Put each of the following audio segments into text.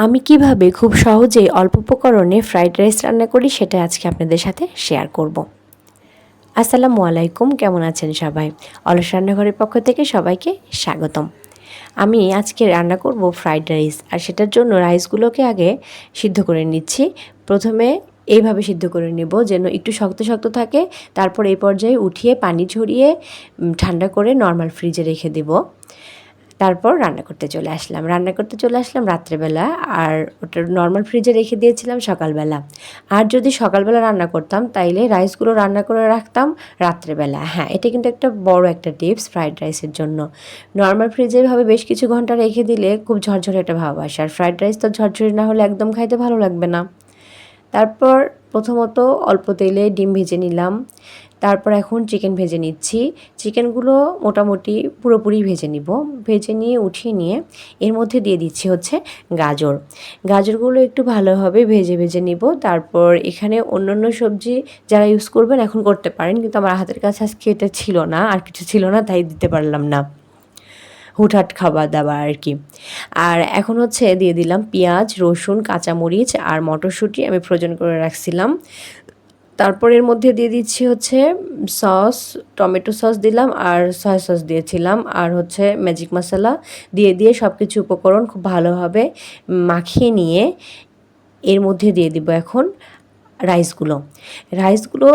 আমি কিভাবে খুব সহজেই অল্প উপকরণে ফ্রাইড রাইস রান্না করি সেটা আজকে আপনাদের সাথে শেয়ার করব। আসসালামু আলাইকুম, কেমন আছেন সবাই? অলস রান্নাঘরের পক্ষ থেকে সবাইকে স্বাগতম। আমি আজকে রান্না করব ফ্রাইড রাইস, আর সেটার জন্য রাইসগুলোকে আগে সিদ্ধ করে নিচ্ছি। প্রথমে এইভাবে সিদ্ধ করে নেব যেন একটু শক্ত শক্ত থাকে। তারপর এই পর্যায়ে উঠিয়ে পানি ঝরিয়ে ঠান্ডা করে নর্মাল ফ্রিজে রেখে দেব। তারপর রান্না করতে চলে আসলাম রাত্রেবেলা, আর ওটা নর্মাল ফ্রিজে রেখে দিয়েছিলাম সকালবেলা। আর যদি সকালবেলা রান্না করতাম তাইলে রাইসগুলো রান্না করে রাখতাম রাত্রেবেলা। হ্যাঁ, এটা কিন্তু একটা বড় একটা টিপস ফ্রাইড রাইসের জন্য। নর্মাল ফ্রিজে ভাবে বেশ কিছু ঘন্টা রেখে দিলে খুব ঝরঝরে একটা ভাব আসে, আর ফ্রাইড রাইস তো ঝরঝরে না হলে একদম খাইতে ভালো লাগবে না। তারপর প্রথমত অল্প তেলে ডিম ভেজে নিলাম। তারপর এখন চিকেন ভেজে নিচ্ছি। চিকেনগুলো মোটামুটি পুরোপুরি ভেজে নিব। ভেজে নিয়ে উঠিয়ে নিয়ে এর মধ্যে দিয়ে দিচ্ছি হচ্ছে গাজর। গাজরগুলো একটু ভালোভাবে ভেজে ভেজে নিব। তারপর এখানে অন্যান্য সবজি যারা ইউজ করবেন এখন করতে পারেন, কিন্তু আমার হাতের কাছে আজকে এটা ছিল না, আর কিছু ছিল না, তাই দিতে পারলাম না। হুটহাট খাবার দাবার আর কি। আর এখন হচ্ছে দিয়ে দিলাম পেঁয়াজ, রসুন, কাঁচামরিচ আর মটরশুঁটি আমি ফ্রোজেন করে রাখছিলাম। তারপর এর মধ্যে দিয়ে দিচ্ছি হচ্ছে সস, টমেটো সস দিলাম আর সয়া সস দিয়েছিলাম, আর হচ্ছে ম্যাজিক মশলা দিয়ে সব কিছু উপকরণ খুব ভালোভাবে মাখিয়ে নিয়ে এর মধ্যে দিয়ে দিব এখন রাইসগুলো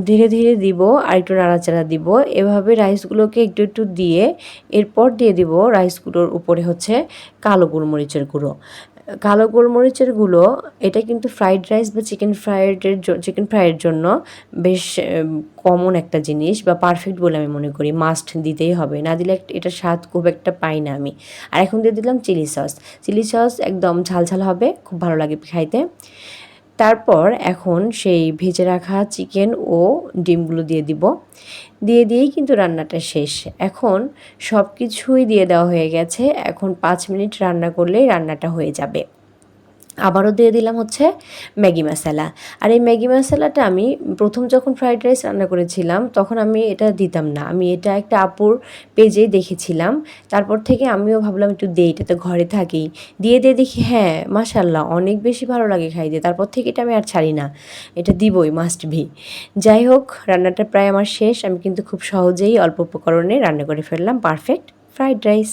ধীরে ধীরে দিব আর একটু নাড়াচাড়া দিব। এভাবে রাইসগুলোকে একটু একটু দিয়ে এরপর দিয়ে দিব রাইসগুলোর উপরে হচ্ছে কালো গোলমরিচের গুঁড়ো। এটা কিন্তু ফ্রাইড রাইস বা চিকেন ফ্রাইয়ের জন্য বেশ কমন একটা জিনিস বা পারফেক্ট বলে আমি মনে করি। মাস্ট দিতেই হবে, না দিলে এটার স্বাদ খুব একটা পাই না আমি। আর এখন দিয়ে দিলাম চিলি সস একদম ঝাল হবে, খুব ভালো লাগে খাইতে। তারপর এখন সেই ভেজে রাখা চিকেন ও ডিমগুলো দিয়েই কিন্তু রান্নাটা শেষ। এখন সব কিছুই দিয়ে দেওয়া হয়ে গেছে। এখন 5 মিনিট রান্না করলেই রান্নাটা হয়ে যাবে। আবারও দিয়ে দিলাম হচ্ছে ম্যাগি মশলা। আর এই ম্যাগি মশলাটা আমি প্রথম যখন ফ্রাইড রাইস রান্না করেছিলাম তখন আমি এটা দিতাম না। আমি এটা একটা আপুর পেজেই দেখেছিলাম। তারপর থেকে আমিও ভাবলাম একটু দেই, এটা তো ঘরে থাকেই। দিয়ে দেখি হ্যাঁ মাশাআল্লাহ অনেক বেশি ভালো লাগে খাইতে। তারপর থেকে এটা আমি আর ছাড়ি না, এটা দিবই, মাস্ট বি। যাই হোক, রান্নাটা প্রায় আমার শেষ। আমি কিন্তু খুব সহজেই অল্প উপকরণে রান্না করে ফেললাম পারফেক্ট ফ্রাইড রাইস।